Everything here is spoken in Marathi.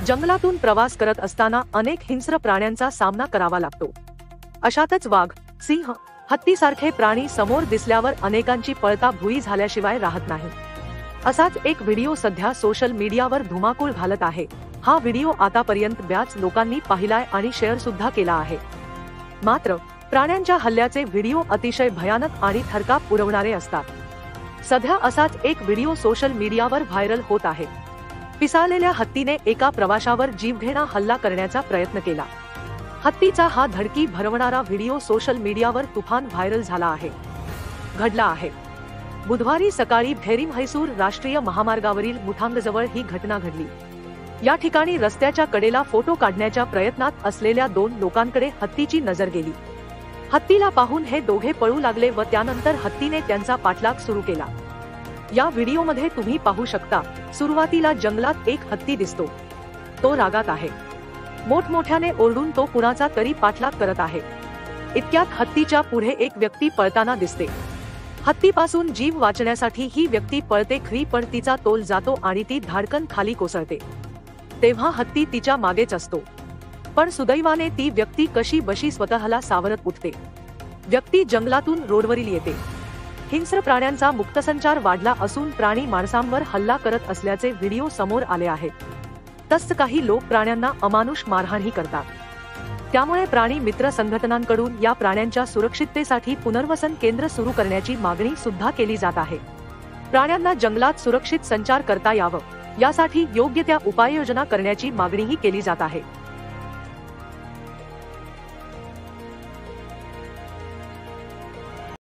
जंगलातून प्रवास करत असताना अनेक हिंस्र प्राण्यांचा सामना करावा लागतो। अशातच वाघ, सिंह, हत्तीसारखे प्राणी समोर दिसल्यावर अनेकांची पळता भुई झाल्याशिवाय राहत नाही। असाच एक व्हिडिओ सध्या सोशल मीडियावर धुमाकूळ घालत आहे। हा व्हिडिओ आतापर्यंत बऱ्याच लोकांनी पाहिलाय आणि शेअर सुद्धा केला आहे। मात्र प्राण्यांच्या हल्ल्याचे व्हिडिओ अतिशय भयानक आणि थरकाप उडवणारे असतात। सध्या असाच एक व्हिडिओ सोशल मीडियावर व्हायरल होत आहे। पिसाळलेल्या हत्तीने एका प्रवाशावर जीवघेणा हल्ला करण्याचा प्रयत्न केला। हत्तीचा हा धडकी भरवणारा व्हिडिओ सोशल मीडियावर तुफान व्हायरल घडला आहे। बुधवारी सकाळी भेरी-म्हैसूर राष्ट्रीय महामार्गावरील मुठांगजवळ ही घटना घडली। या ठिकाणी रस्त्याच्या कडेला फोटो काढण्याच्या प्रयत्नात असलेल्या 2 लोकांकडे हत्तीची नजर गेली। हत्तीला पाहून हे दोघे पळू लागले व त्यानंतर हत्तीने त्यांचा पाठलाग सुरू केला। या व्हिडिओमध्ये तुम्ही पाहू शकता, सुरुवातीला जंगलात एक हत्ती दिसतो। तो रागात आहे। मोठमोठ्याने ओरडून तो कुणाचा तरी पाठलाग करत आहे। इतक्यात हत्तीच्या पुढे एक व्यक्ती पळताना दिसते। हत्तीपासून जीव वाचण्यासाठी ही व्यक्ती पळते खरी, पण तिचा तोल जातो आणि ती धाडकन खाली कोसळते। तेव्हा हत्ती तिच्या मागेच असतो, पण सुदैवाने ती व्यक्ती कशी बशी स्वतःला सावरत उठते। व्यक्ती जंगलातून रोडवरील येते। हिंस्र प्राण्यांचा मुक्तसंचार वाढला असून प्राणी माणसांवर हल्ला करत असल्याचे व्हिडिओ समोर आले आहेत। तसंच काही लोक प्राण्यांना अमानुष मारहाणही करतात। त्यामुळे प्राणी मित्र संघटनांकडून या प्राण्यांच्या सुरक्षिततेसाठी पुनर्वसन केंद्र सुरू करण्याची मागणी सुद्धा केली जात आहे। प्राण्यांना जंगलात सुरक्षित संचार करता यावं यासाठी योग्य त्या उपाययोजना करण्याची मागणीही केली जात आहे।